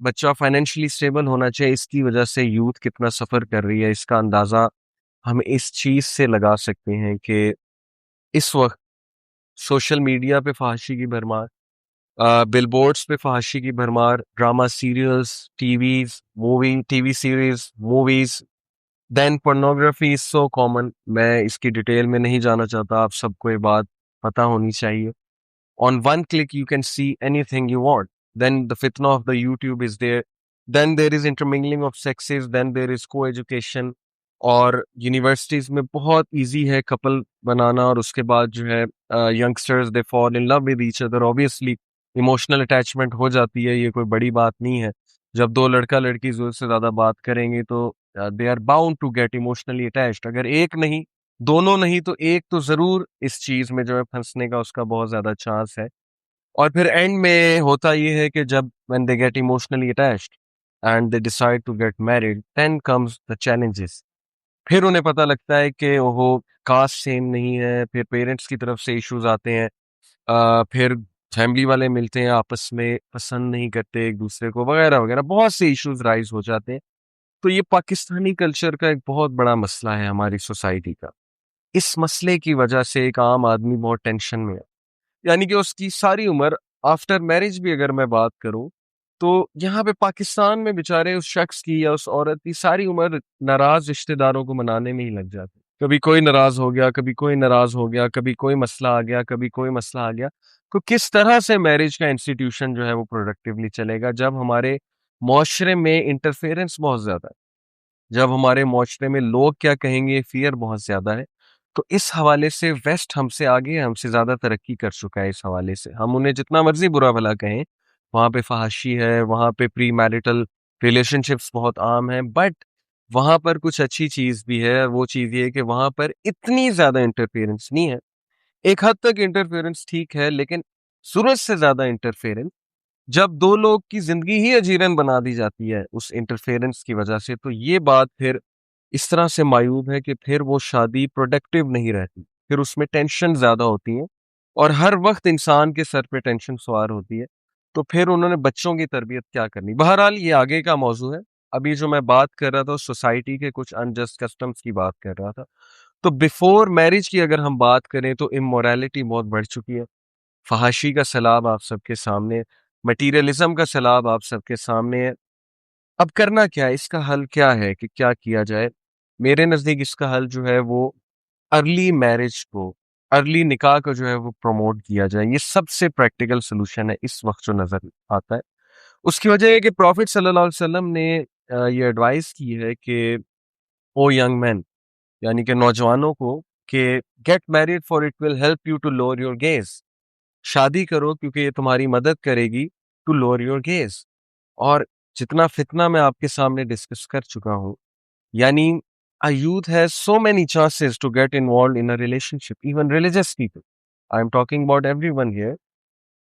بچہ financially stable ہونا چاہیے. اس کی وجہ سے یوتھ کتنا سفر کر رہی ہے، اس کا اندازہ ہم اس چیز سے لگا سکتے ہیں کہ اس وقت سوشل میڈیا پہ فحاشی کی بھرمار، بل بورڈز پہ فحاشی کی بھرمار، drama serials, T V series, movies, then pornography is so common. میں اس کی ڈیٹیل میں نہیں جانا چاہتا، آپ سب کو یہ بات پتہ ہونی چاہیے. On one click you can see anything you want. Then the fitna of the YouTube is there. Then there is intermingling of sexes. Then there is co-education. اور یونیورسٹیز میں بہت ایزی ہے کپل بنانا، اور اس کے بعد جو ہے youngsters they fall in love with each other. Obviously emotional attachment ہو جاتی ہے، یہ کوئی بڑی بات نہیں ہے. جب دو لڑکا لڑکی زور سے زیادہ بات کریں گے تو they are bound to get emotionally attached. اگر ایک نہیں، دونوں نہیں، تو ایک تو ضرور اس چیز میں جو ہے پھنسنے کا اس کا بہت زیادہ چانس ہے. اور پھر اینڈ میں ہوتا یہ ہے کہ جب when they get emotionally attached and they decide to get married, then comes the challenges. پھر انہیں پتہ لگتا ہے کہ وہ کاسٹ سیم نہیں ہے، پھر پیرنٹس کی طرف سے ایشوز آتے ہیں، پھر فیملی والے ملتے ہیں آپس میں، پسند نہیں کرتے ایک دوسرے کو، وغیرہ وغیرہ، بہت سے ایشوز رائز ہو جاتے ہیں. تو یہ پاکستانی کلچر کا ایک بہت بڑا مسئلہ ہے ہماری سوسائٹی کا. اس مسئلے کی وجہ سے ایک عام آدمی بہت ٹینشن میں ہے. یعنی کہ اس کی ساری عمر آفٹر میرج بھی اگر میں بات کروں تو یہاں پہ پاکستان میں بےچارے اس شخص کی یا اس عورت کی ساری عمر ناراض رشتہ داروں کو منانے میں ہی لگ جاتی. کبھی کوئی ناراض ہو گیا، کبھی کوئی ناراض ہو گیا، کبھی کوئی مسئلہ آ گیا، کبھی کوئی مسئلہ آ گیا. تو کس طرح سے میرج کا انسٹیٹیوشن جو ہے وہ پروڈکٹیولی چلے گا جب ہمارے معاشرے میں انٹرفیئرنس بہت زیادہ ہے، جب ہمارے معاشرے میں لوگ کیا کہیں گے فیئر بہت زیادہ ہے. تو اس حوالے سے ویسٹ ہم سے آگے، ہم سے زیادہ ترقی کر چکا ہے. اس حوالے سے ہم انہیں جتنا مرضی برا بھلا کہیں، وہاں پہ فحاشی ہے، وہاں پہ پری میرٹل ریلیشن شپس بہت عام ہیں، بٹ وہاں پر کچھ اچھی چیز بھی ہے. وہ چیز یہ ہے کہ وہاں پر اتنی زیادہ انٹرفیئرنس نہیں ہے. ایک حد تک انٹرفیئرنس ٹھیک ہے، لیکن ضرورت سے زیادہ انٹرفیئرنس جب دو لوگ کی زندگی ہی اجیرن بنا دی جاتی ہے اس انٹرفیئرنس کی وجہ سے، تو یہ بات پھر اس طرح سے معیوب ہے کہ پھر وہ شادی پروڈکٹیو نہیں رہتی. پھر اس میں ٹینشن زیادہ ہوتی ہیں، اور ہر وقت انسان کے سر پہ ٹینشن سوار ہوتی ہے. تو پھر انہوں نے بچوں کی تربیت کیا کرنی. بہرحال یہ آگے کا موضوع ہے. ابھی جو میں بات کر رہا تھا سوسائٹی کے کچھ انجسٹ کسٹمز کی بات کر رہا تھا. تو بیفور میرج کی اگر ہم بات کریں تو امورالٹی بہت بڑھ چکی ہے. فحاشی کا سیلاب آپ سب کے سامنے، مٹیریلزم کا سیلاب آپ سب کے سامنے ہے. اب کرنا کیا ہے، اس کا حل کیا ہے کہ کیا کیا جائے؟ میرے نزدیک اس کا حل جو ہے وہ ارلی میرج کو، ارلی نکاح کو جو ہے وہ پروموٹ کیا جائے. یہ سب سے پریکٹیکل سولوشن ہے اس وقت جو نظر آتا ہے. اس کی وجہ ہے کہ پروفٹ صلی اللہ علیہ وسلم نے یہ ایڈوائز کی ہے کہ او ینگ مین، یعنی کہ نوجوانوں کو، کہ get married for it will help you to lower your gaze. شادی کرو کیونکہ یہ تمہاری مدد کرے گی ٹو لوور یور گیز. اور جتنا فتنہ میں آپ کے سامنے ڈسکس کر چکا ہوں، یعنی a youth has so many chances to get involved in a relationship, even religious people. I am talking about everyone here.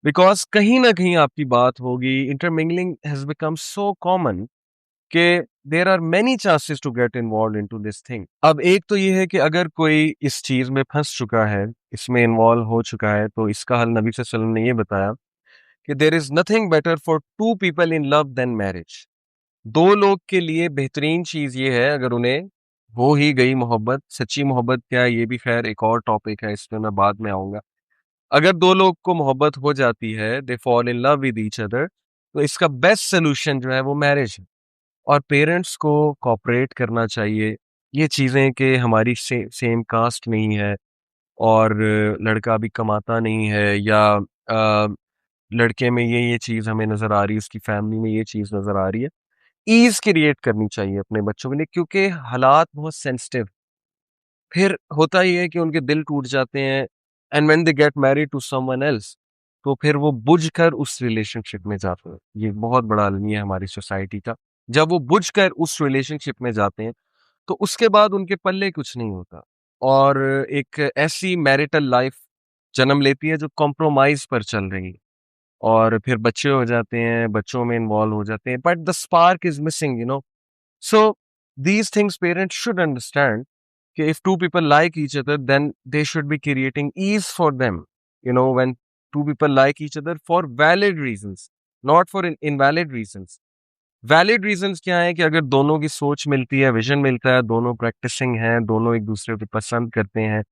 Because کہیں نہ کہیں آپ کی بات ہوگی. Intermingling has become so common کہ there are many chances to get involved into this thing. اب ایک تو یہ ہے کہ اگر کوئی اس چیز میں پھنس چکا ہے، اس میں انوالو ہو چکا ہے، تو اس کا حل نبی صلی اللہ علیہ وسلم نے یہ بتایا کہ there is nothing better for two people in love than marriage. دو لوگ کے لیے بہترین چیز یہ ہے اگر انہیں ہو ہی گئی محبت. سچی محبت کیا ہے یہ بھی خیر ایک اور ٹاپک ہے، اس پہ میں بعد میں آؤں گا. اگر دو لوگ کو محبت ہو جاتی ہے، دے fall in love with each other, تو اس کا بیسٹ سولوشن جو ہے وہ میرج ہے. اور پیرنٹس کو کوآپریٹ کرنا چاہیے. یہ چیزیں کہ ہماری سیم کاسٹ نہیں ہے، اور لڑکا بھی کماتا نہیں ہے، یا لڑکے میں یہ چیز ہمیں نظر آ رہی ہے، اس کی فیملی میں یہ چیز نظر آ رہی ہے، ایز کریٹ کرنی چاہیے اپنے بچوں کے لیے، کیونکہ حالات بہت سینسٹیو. پھر ہوتا یہ ہے کہ ان کے دل ٹوٹ جاتے ہیں، and when they get married to someone else, تو پھر وہ بجھ کر اس ریلیشن شپ میں جاتے ہیں. یہ بہت بڑا المیہ ہے ہماری سوسائٹی کا. جب وہ بجھ کر اس ریلیشن شپ میں جاتے ہیں تو اس کے بعد ان کے پلے کچھ نہیں ہوتا، اور ایک ایسی میرٹل لائف جنم لیتی ہے جو کمپرومائز پر چل رہی ہے، اور پھر بچے ہو جاتے ہیں، بچوں میں انوالو ہو جاتے ہیں، but the spark is missing you know. So these things parents should understand کہ if two people like each other then they should be creating ease for them, you know, when two people like each other for valid reasons, not for invalid reasons. Valid reasons کیا ہیں کہ اگر دونوں کی سوچ ملتی ہے، vision ملتا ہے، دونوں پریکٹسنگ ہیں، دونوں ایک دوسرے کو پسند کرتے ہیں،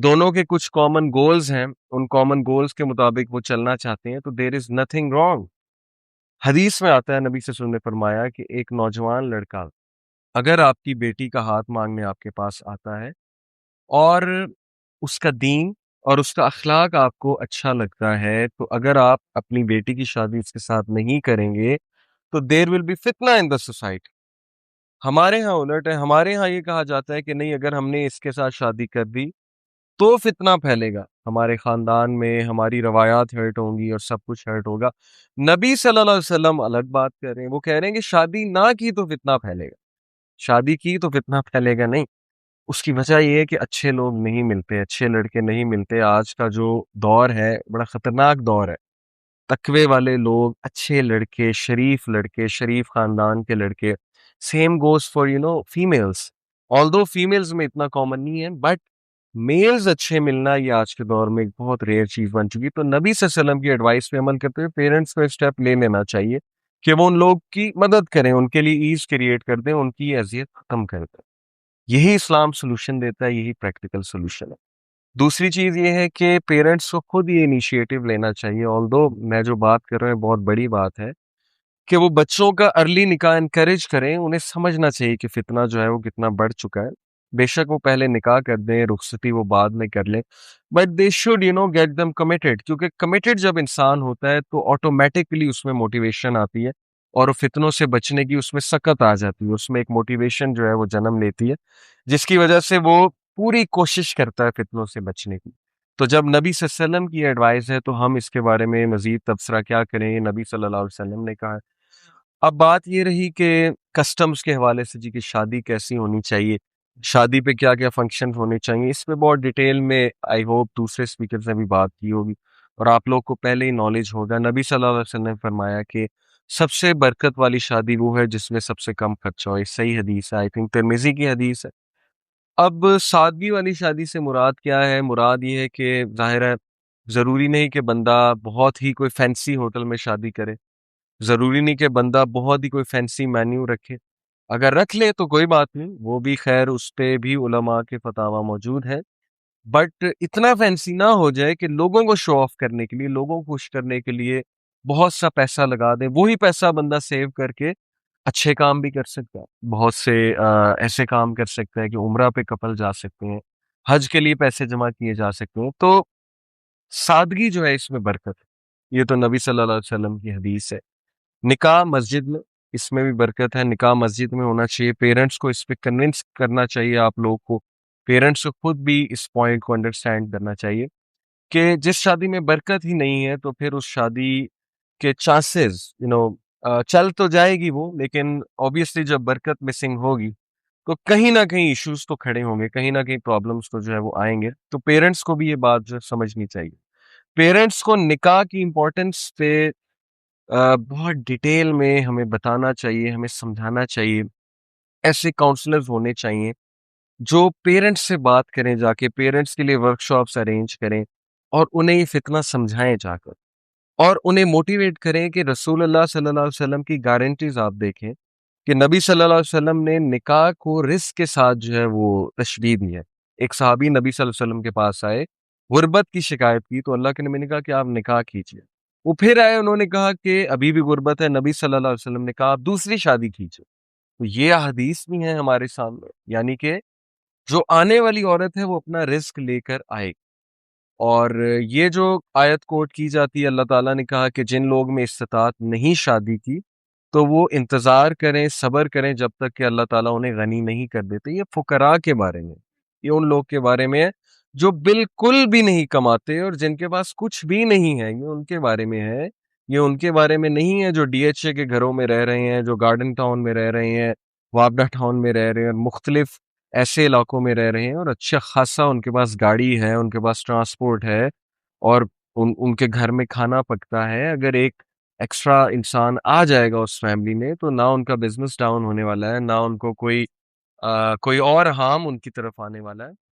دونوں کے کچھ کامن گولز ہیں، ان کامن گولز کے مطابق وہ چلنا چاہتے ہیں، تو دیر از نتھنگ رانگ. حدیث میں آتا ہے، نبی صلی اللہ علیہ وسلم نے فرمایا کہ ایک نوجوان لڑکا اگر آپ کی بیٹی کا ہاتھ مانگنے آپ کے پاس آتا ہے اور اس کا دین اور اس کا اخلاق آپ کو اچھا لگتا ہے، تو اگر آپ اپنی بیٹی کی شادی اس کے ساتھ نہیں کریں گے تو دیر ول بی فتنہ ان دا سوسائٹی. ہمارے ہاں الٹ ہے، ہمارے ہاں یہ کہا جاتا ہے کہ نہیں، اگر ہم نے اس کے ساتھ شادی کر دی تو فتنہ پھیلے گا، ہمارے خاندان میں ہماری روایات ہرٹ ہوں گی اور سب کچھ ہرٹ ہوگا. نبی صلی اللہ علیہ وسلم الگ بات کر رہے ہیں، وہ کہہ رہے ہیں کہ شادی نہ کی تو فتنہ پھیلے گا، شادی کی تو فتنہ پھیلے گا نہیں. اس کی وجہ یہ ہے کہ اچھے لوگ نہیں ملتے، اچھے لڑکے نہیں ملتے. آج کا جو دور ہے بڑا خطرناک دور ہے. تقوی والے لوگ، اچھے لڑکے، شریف خاندان کے لڑکے. Same goes for females. آلدو females میں اتنا کامن نہیں ہے، بٹ میلز اچھے ملنا یہ آج کے دور میں ایک بہت ریئر چیز بن چکی. تو نبی صلی اللہ علیہ وسلم کی ایڈوائس پہ عمل کرتے ہوئے پیرنٹس کو اسٹیپ لے لینا چاہیے کہ وہ ان لوگ کی مدد کریں، ان کے لیے ایز کریٹ کر دیں، ان کی اذیت ختم کر دیں. یہی اسلام سولوشن دیتا ہے، یہی پریکٹیکل سولوشن ہے. دوسری چیز یہ ہے کہ پیرنٹس کو خود یہ انیشیٹو لینا چاہیے. آلدو میں جو بات کر رہا ہوں بہت بڑی بات ہے کہ وہ بچوں کا ارلی نکاح انکریج کریں. انہیں سمجھنا چاہیے کہ فتنہ جو ہے وہ کتنا بڑھ چکا ہے. بے شک وہ پہلے نکاح کر دیں، رخصتی وہ بعد میں کر لیں، but they should get them committed. کیونکہ کمیٹیڈ جب انسان ہوتا ہے تو آٹومیٹکلی اس میں موٹیویشن آتی ہے اور فتنوں سے بچنے کی اس میں سکت آ جاتی ہے، اس میں ایک موٹیویشن جو ہے وہ جنم لیتی ہے، جس کی وجہ سے وہ پوری کوشش کرتا ہے فتنوں سے بچنے کی. تو جب نبی صلی اللہ علیہ وسلم کی ایڈوائس ہے تو ہم اس کے بارے میں مزید تبصرہ کیا کریں؟ یہ نبی صلی اللہ علیہ وسلم نے کہا ہے. اب بات یہ رہی کہ کسٹمز کے حوالے سے جی کہ شادی کیسی ہونی چاہیے، شادی پہ کیا کیا فنکشن ہونے چاہیے. اس پہ بہت ڈیٹیل میں آئی ہوپ دوسرے اسپیکرز نے بھی بات کی ہوگی اور آپ لوگ کو پہلے ہی نالج ہوگا. نبی صلی اللہ علیہ وسلم نے فرمایا کہ سب سے برکت والی شادی وہ ہے جس میں سب سے کم خرچہ ہو. یہ صحیح حدیث ہے، آئی تھنک ترمذی کی حدیث ہے. اب سادگی والی شادی سے مراد کیا ہے؟ مراد یہ ہے کہ ظاہر ہے ضروری نہیں کہ بندہ بہت ہی کوئی فینسی ہوٹل میں شادی کرے، ضروری نہیں کہ بندہ بہت ہی کوئی فینسی مینیو رکھے. اگر رکھ لے تو کوئی بات نہیں، وہ بھی خیر، اس پہ بھی علماء کے فتاوی موجود ہے. بٹ اتنا فینسی نہ ہو جائے کہ لوگوں کو شو آف کرنے کے لیے، لوگوں کو خوش کرنے کے لیے بہت سا پیسہ لگا دیں. وہی پیسہ بندہ سیو کر کے اچھے کام بھی کر سکتا ہے، بہت سے ایسے کام کر سکتا ہے کہ عمرہ پہ کپل جا سکتے ہیں، حج کے لیے پیسے جمع کیے جا سکتے ہیں. تو سادگی جو ہے اس میں برکت ہے، یہ تو نبی صلی اللہ علیہ وسلم کی حدیث ہے. نکاح مسجد میں، اس میں بھی برکت ہے. نکاح مسجد میں ہونا چاہیے. پیرنٹس کو اس پہ کنونس کرنا چاہیے آپ لوگ کو. پیرنٹس کو خود بھی اس پوائنٹ کو انڈرسٹینڈ کرنا چاہیے کہ جس شادی میں برکت ہی نہیں ہے تو پھر اس شادی کے چانسز چل تو جائے گی وہ، لیکن اوبیسلی جب برکت مسنگ ہوگی تو کہیں نہ کہیں ایشوز تو کھڑے ہوں گے، کہیں نہ کہیں پرابلمس تو جو ہے وہ آئیں گے. تو پیرنٹس کو بھی یہ بات جو ہے سمجھنی چاہیے. پیرنٹس کو نکاح کی امپورٹنس پہ بہت ڈیٹیل میں ہمیں بتانا چاہیے، ہمیں سمجھانا چاہیے. ایسے کاؤنسلرز ہونے چاہیے جو پیرنٹس سے بات کریں، جا کے پیرنٹس کے لیے ورک شاپس ارینج کریں اور انہیں یہ فتنہ سمجھائیں جا کر، اور انہیں موٹیویٹ کریں کہ رسول اللہ صلی اللہ علیہ وسلم کی گارنٹیز آپ دیکھیں کہ نبی صلی اللہ علیہ وسلم نے نکاح کو رزق کے ساتھ جو ہے وہ تشریح دی ہے. ایک صحابی نبی صلی اللہ علیہ وسلم کے پاس آئے، غربت کی شکایت کی، تو اللہ کے نبی نے کہا کہ آپ نکاح کیجیے. وہ پھر آئے، انہوں نے کہا کہ ابھی بھی غربت ہے. نبی صلی اللہ علیہ وسلم نے کہا آپ دوسری شادی کیجیے. تو یہ حدیث بھی ہے ہمارے سامنے، یعنی کہ جو آنے والی عورت ہے وہ اپنا رزق لے کر آئے. اور یہ جو آیت کوٹ کی جاتی ہے، اللہ تعالیٰ نے کہا کہ جن لوگ میں استطاعت نہیں شادی کی تو وہ انتظار کریں، صبر کریں جب تک کہ اللہ تعالیٰ انہیں غنی نہیں کر دیتے. یہ فقراء کے بارے میں، یہ ان لوگ کے بارے میں ہے جو بالکل بھی نہیں کماتے اور جن کے پاس کچھ بھی نہیں ہے. یہ ان کے بارے میں ہے، یہ ان کے بارے میں نہیں ہے جو ڈی ایچ اے کے گھروں میں رہ رہے ہیں، جو گارڈن ٹاؤن میں رہ رہے ہیں، وابڈا ٹاؤن میں رہ رہے ہیں، مختلف ایسے علاقوں میں رہ رہے ہیں اور اچھا خاصا ان کے پاس گاڑی ہے، ان کے پاس ٹرانسپورٹ ہے اور ان کے گھر میں کھانا پکتا ہے. اگر ایک ایکسٹرا انسان آ جائے گا اس فیملی میں تو نہ ان کا بزنس ڈاؤن ہونے والا ہے، نہ ان کو کوئی اور ہارم ان کی طرف آنے والا ہے.